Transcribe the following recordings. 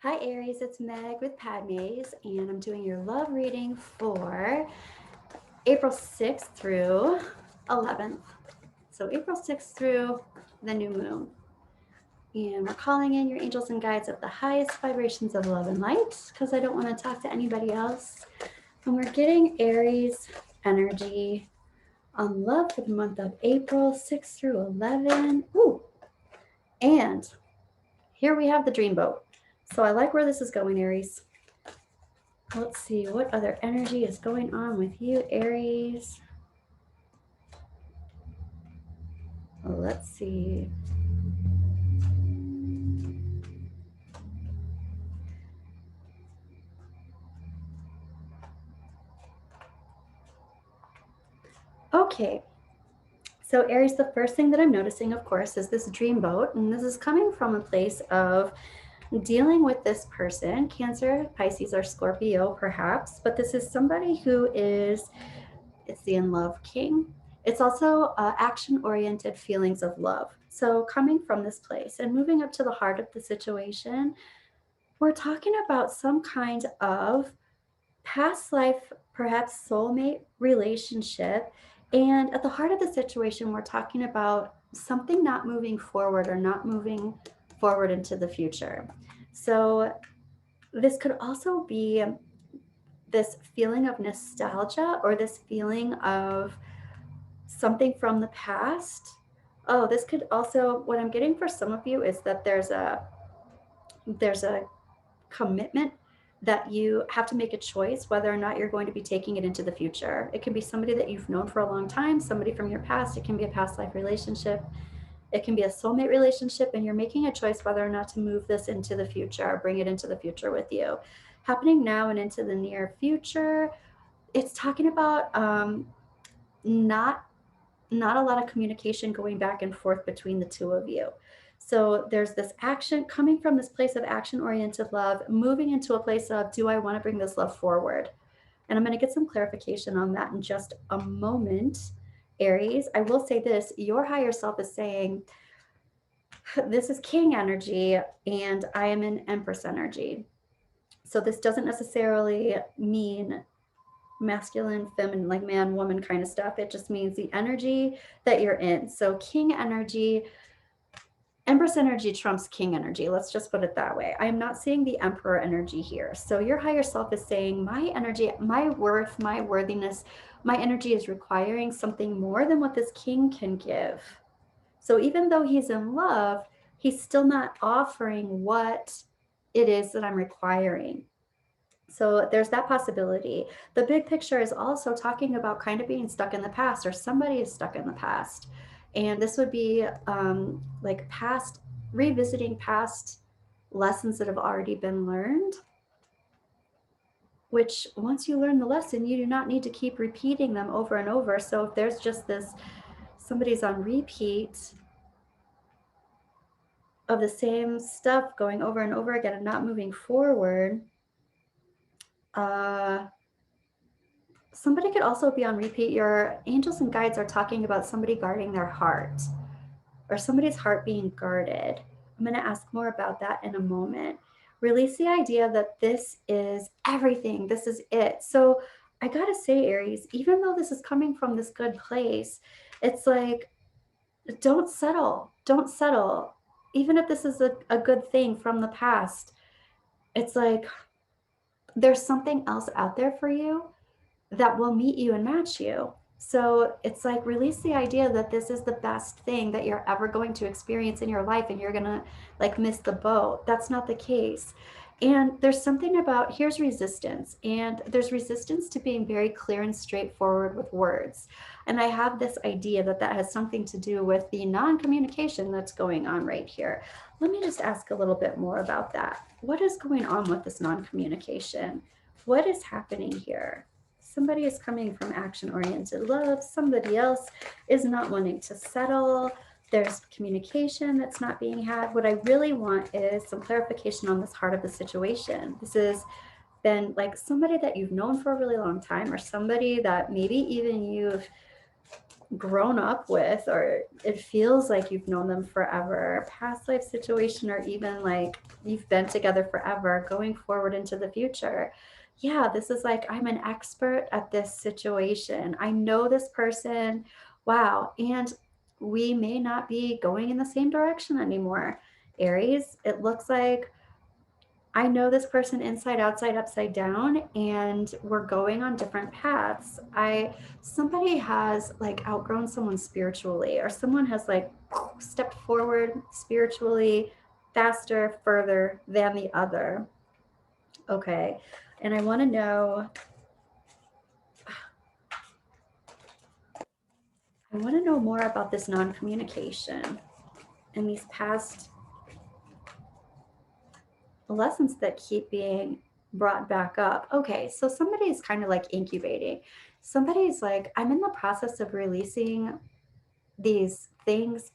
Hi Aries, it's Meg with Padmes, and I'm doing your love reading for April 6th through 11th. So April 6th through the new moon. And we're calling in your angels and guides of the highest vibrations of love and light because I don't want to talk to anybody else. And we're getting Aries energy on love for the month of April 6th through 11. Ooh, and here we have the dreamboat. So I like where this is going, Aries. Let's see what other energy is going on with you, Aries. Let's see. Okay. So Aries, the first thing that I'm noticing, of course, is this dreamboat. And this is coming from a place of dealing with this person, Cancer, Pisces, or Scorpio, perhaps. But this is somebody who is, it's the in love king. It's also action-oriented feelings of love. So coming from this place and moving up to the heart of the situation, we're talking about some kind of past life, perhaps soulmate relationship. And at the heart of the situation, we're talking about something not moving forward or not moving forward into the future. So this could also be this feeling of nostalgia or this feeling of something from the past. Oh, this could also, what I'm getting for some of you is that there's a commitment that you have to make a choice whether or not you're going to be taking it into the future. It can be somebody that you've known for a long time, somebody from your past. It can be a past life relationship. It can be a soulmate relationship, and you're making a choice whether or not to move this into the future or bring it into the future with you. Happening now and into the near future, it's talking about not not a lot of communication going back and forth between the two of you. So there's this action coming from this place of action oriented love, moving into a place of, do I want to bring this love forward? And I'm going to get some clarification on that in just a moment. Aries, I will say this, your higher self is saying, this is king energy and I am in empress energy. So this doesn't necessarily mean masculine, feminine, like man, woman kind of stuff. It just means the energy that you're in. So king energy, Empress energy trumps king energy. Let's just put it that way. I am not seeing the emperor energy here. So your higher self is saying my energy, my worth, my worthiness, my energy is requiring something more than what this king can give. So even though he's in love, he's still not offering what it is that I'm requiring. So there's that possibility. The big picture is also talking about kind of being stuck in the past, or somebody is stuck in the past. And this would be like past, revisiting past lessons that have already been learned, which once you learn the lesson, you do not need to keep repeating them over and over. So if there's just this, somebody's on repeat of the same stuff going over and over again and not moving forward, somebody could also be on repeat. Your angels and guides are talking about somebody guarding their heart or somebody's heart being guarded. I'm going to ask more about that in a moment. Release the idea that this is everything, this is it. So I got to say, Aries, even though this is coming from this good place, it's like, don't settle. Don't settle. Even if this is a good thing from the past, it's like there's something else out there for you that will meet you and match you. So it's like, release the idea that this is the best thing that you're ever going to experience in your life and you're gonna like miss the boat. That's not the case. And there's something about, here's resistance, and there's resistance to being very clear and straightforward with words. And I have this idea that that has something to do with the non-communication that's going on right here. Let me just ask a little bit more about that. What is going on with this non-communication? What is happening here? Somebody is coming from action-oriented love. Somebody else is not wanting to settle. There's communication that's not being had. What I really want is some clarification on this heart of the situation. This has been like somebody that you've known for a really long time, or somebody that maybe even you've grown up with, or it feels like you've known them forever, past life situation, or even like you've been together forever, going forward into the future. Yeah, this is like, I'm an expert at this situation. I know this person. Wow. And we may not be going in the same direction anymore. Aries, it looks like I know this person inside, outside, upside down, and we're going on different paths. Somebody has like outgrown someone spiritually, or someone has like stepped forward spiritually faster, further than the other. Okay. And I want to know more about this non-communication and these past lessons that keep being brought back up. Okay, so somebody's kind of like incubating. Somebody's like, I'm in the process of releasing these things,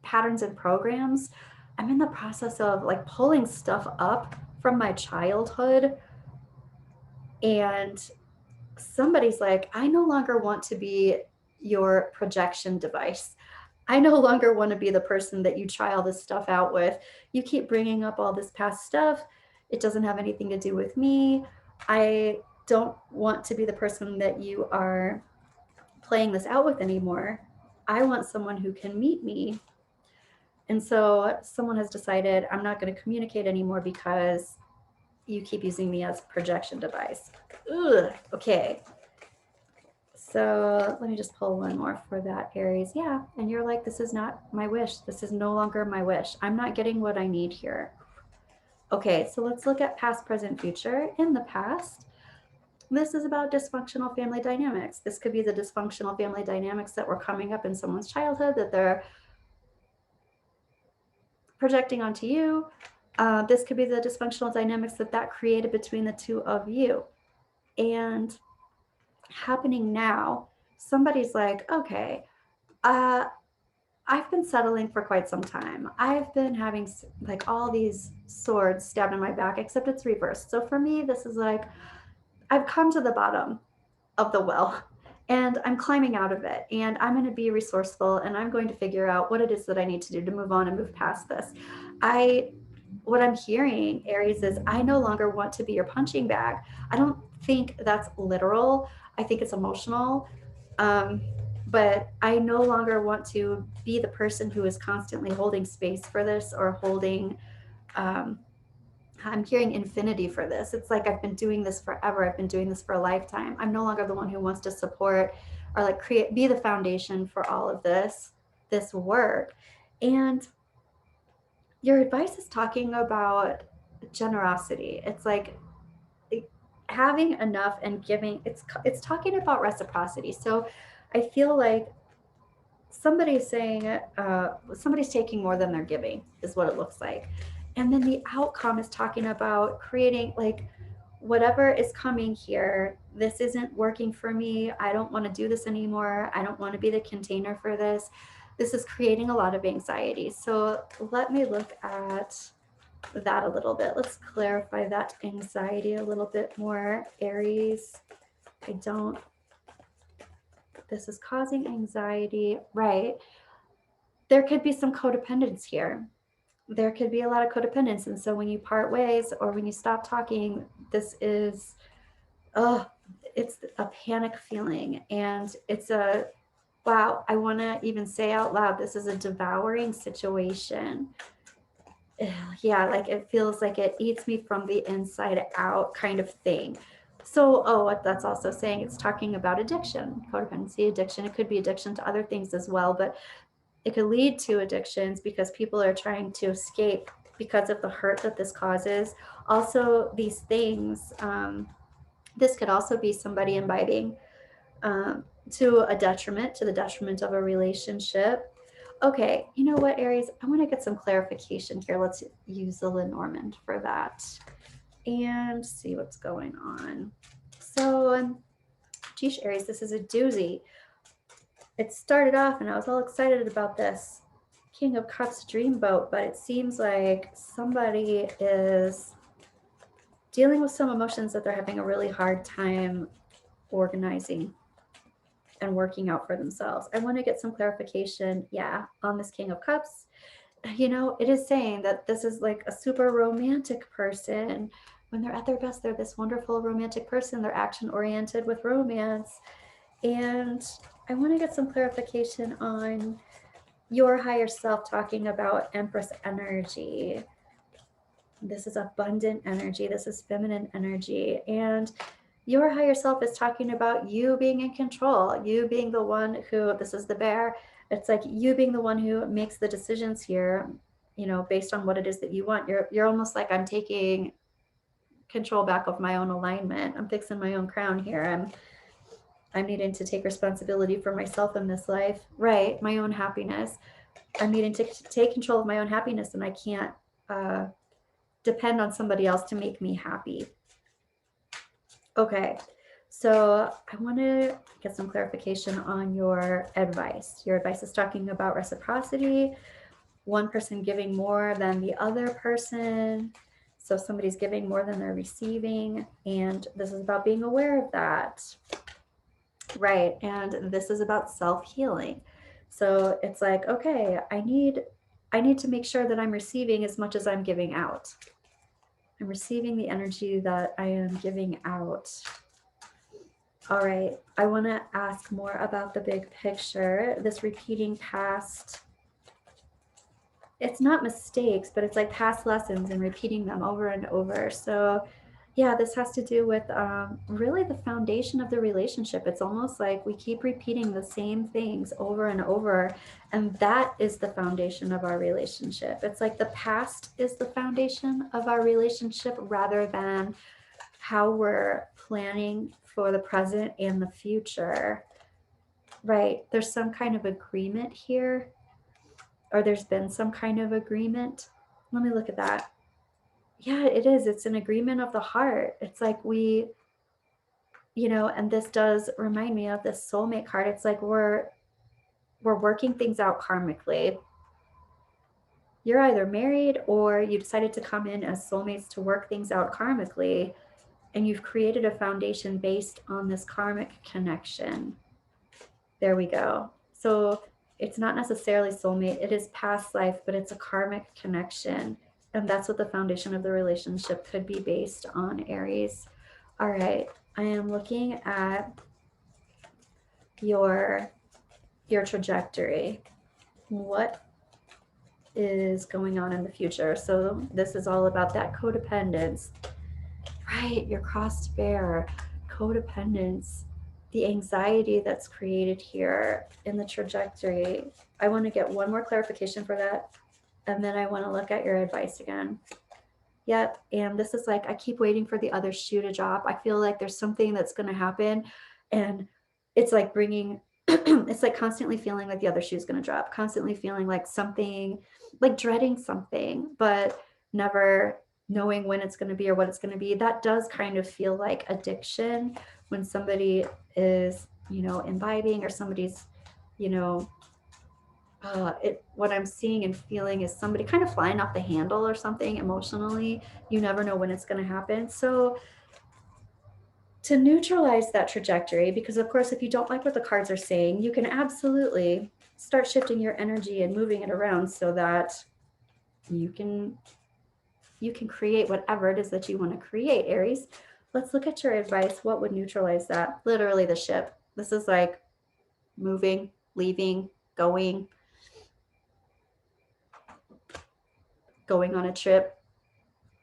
patterns and programs. I'm in the process of like pulling stuff up from my childhood. And somebody's like, I no longer want to be your projection device. I no longer want to be the person that you try all this stuff out with. You keep bringing up all this past stuff. It doesn't have anything to do with me. I don't want to be the person that you are playing this out with anymore. I want someone who can meet me. And so someone has decided, I'm not going to communicate anymore because you keep using me as a projection device. Ugh, okay. So let me just pull one more for that, Aries. Yeah, and you're like, this is not my wish. This is no longer my wish. I'm not getting what I need here. Okay, so let's look at past, present, future. In the past, this is about dysfunctional family dynamics. This could be the dysfunctional family dynamics that were coming up in someone's childhood that they're projecting onto you. This could be the dysfunctional dynamics that created between the two of you. And happening now, somebody's like, okay, I've been settling for quite some time. I've been having like all these swords stabbed in my back, except it's reversed. So for me, this is like, I've come to the bottom of the well and I'm climbing out of it, and I'm going to be resourceful, and I'm going to figure out what it is that I need to do to move on and move past this. What I'm hearing, Aries, is I no longer want to be your punching bag. I don't think that's literal. I think it's emotional. But I no longer want to be the person who is constantly holding space for this, or holding, I'm hearing infinity for this. It's like, I've been doing this forever. I've been doing this for a lifetime. I'm no longer the one who wants to support or like be the foundation for all of this work. And your advice is talking about generosity. It's like having enough and giving. It's talking about reciprocity. So I feel like somebody's saying, somebody's taking more than they're giving, is what it looks like. And then the outcome is talking about creating like, whatever is coming here, this isn't working for me. I don't want to do this anymore. I don't want to be the container for this. This is creating a lot of anxiety. So let me look at that a little bit. Let's clarify that anxiety a little bit more, Aries. This is causing anxiety, right? There could be some codependence here. There could be a lot of codependence. And so when you part ways, or when you stop talking, this is, it's a panic feeling. And it's a, wow, I want to even say out loud, this is a devouring situation. Yeah, like it feels like it eats me from the inside out kind of thing. So, what that's also saying, it's talking about addiction, codependency, addiction. It could be addiction to other things as well, but it could lead to addictions because people are trying to escape because of the hurt that this causes. Also, these things, this could also be somebody imbibing to the detriment of a relationship. Okay, you know what, Aries? I want to get some clarification here. Let's use the Lenormand for that and see what's going on. So, geez, Aries, this is a doozy. It started off and I was all excited about this King of Cups dreamboat, but it seems like somebody is dealing with some emotions that they're having a really hard time organizing. and working out for themselves. I want to get some clarification, yeah, on this King of Cups. You know, it is saying that this is like a super romantic person. When they're at their best, they're this wonderful romantic person. They're action oriented with romance. And I want to get some clarification on your higher self talking about Empress energy. This is abundant energy. This is feminine energy. And your higher self is talking about you being in control, you being the one who, this is the bear. It's like you being the one who makes the decisions here, you know, based on what it is that you want. You're almost like, I'm taking control back of my own alignment. I'm fixing my own crown here. I'm needing to take responsibility for myself in this life, right? My own happiness. I'm needing to take control of my own happiness, and I can't depend on somebody else to make me happy. Okay, so I want to get some clarification on your advice. Your advice is talking about reciprocity, one person giving more than the other person. So somebody's giving more than they're receiving, and this is about being aware of that. Right, and this is about self-healing. So it's like, okay, I need to make sure that I'm receiving as much as I'm giving out. I'm receiving the energy that I am giving out. All right, I want to ask more about the big picture. This repeating past, it's not mistakes, but it's like past lessons and repeating them over and over. So yeah, this has to do with really the foundation of the relationship. It's almost like we keep repeating the same things over and over, and that is the foundation of our relationship. It's like the past is the foundation of our relationship rather than how we're planning for the present and the future. Right, there's some kind of agreement here, or there's been some kind of agreement. Let me look at that. Yeah, it is. It's an agreement of the heart. It's like we, you know, and this does remind me of this soulmate card. It's like we're working things out karmically. You're either married or you decided to come in as soulmates to work things out karmically, and you've created a foundation based on this karmic connection. There we go. So it's not necessarily soulmate, it is past life, but it's a karmic connection. And that's what the foundation of the relationship could be based on, Aries. All right, I am looking at your trajectory. What is going on in the future? So this is all about that codependence. Right, your crossed bear, codependence, the anxiety that's created here in the trajectory. I want to get one more clarification for that, and then I want to look at your advice again. Yep, and this is like, I keep waiting for the other shoe to drop. I feel like there's something that's going to happen, and it's like bringing, it's like constantly feeling like the other shoe is going to drop, constantly feeling like something, like dreading something, but never knowing when it's going to be or what it's going to be. That does kind of feel like addiction when somebody is, you know, imbibing, or somebody's, you know, what I'm seeing and feeling is somebody kind of flying off the handle or something emotionally. You never know when it's going to happen. So to neutralize that trajectory, because of course, if you don't like what the cards are saying, you can absolutely start shifting your energy and moving it around so that you can create whatever it is that you want to create, Aries. Let's look at your advice. What would neutralize that? Literally the ship. This is like moving, leaving, going on a trip,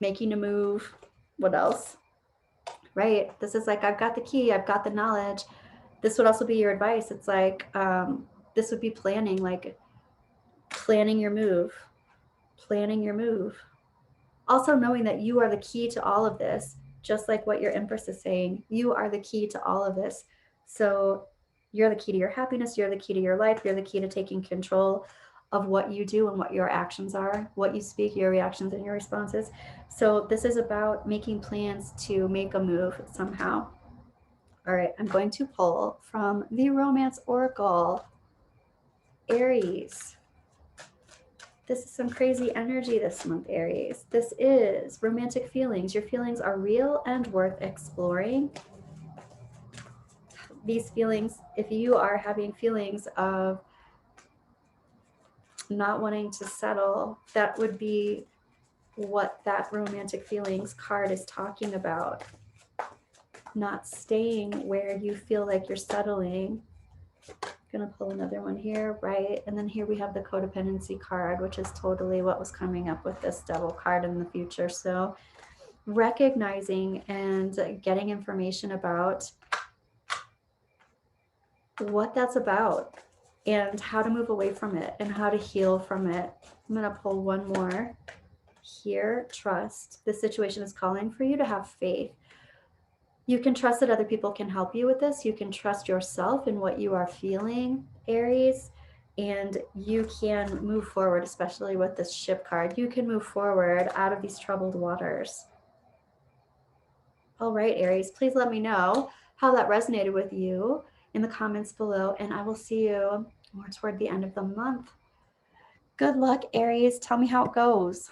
making a move. What else? Right. This is like, I've got the key, I've got the knowledge. This would also be your advice. It's like, this would be planning, like planning your move, Also knowing that you are the key to all of this, just like what your Empress is saying. You are the key to all of this. So you're the key to your happiness. You're the key to your life. You're the key to taking control of what you do and what your actions are, what you speak, your reactions and your responses. So this is about making plans to make a move somehow. All right, I'm going to pull from the Romance Oracle. Aries. This is some crazy energy this month, Aries. This is romantic feelings. Your feelings are real and worth exploring. these feelings, if you are having feelings of not wanting to settle, that would be what that romantic feelings card is talking about. Not staying where you feel like you're settling. Gonna pull another one here, right? And then here we have the codependency card, which is totally what was coming up with this Devil card in the future. So recognizing and getting information about what that's about and how to move away from it and how to heal from it. I'm gonna pull one more here. Trust. This situation is calling for you to have faith. You can trust that other people can help you with this. You can trust yourself in what you are feeling, Aries, and you can move forward, especially with this Ship card. You can move forward out of these troubled waters. All right, Aries, please let me know how that resonated with you in the comments below, and I will see you more toward the end of the month. Good luck, Aries. Tell me how it goes.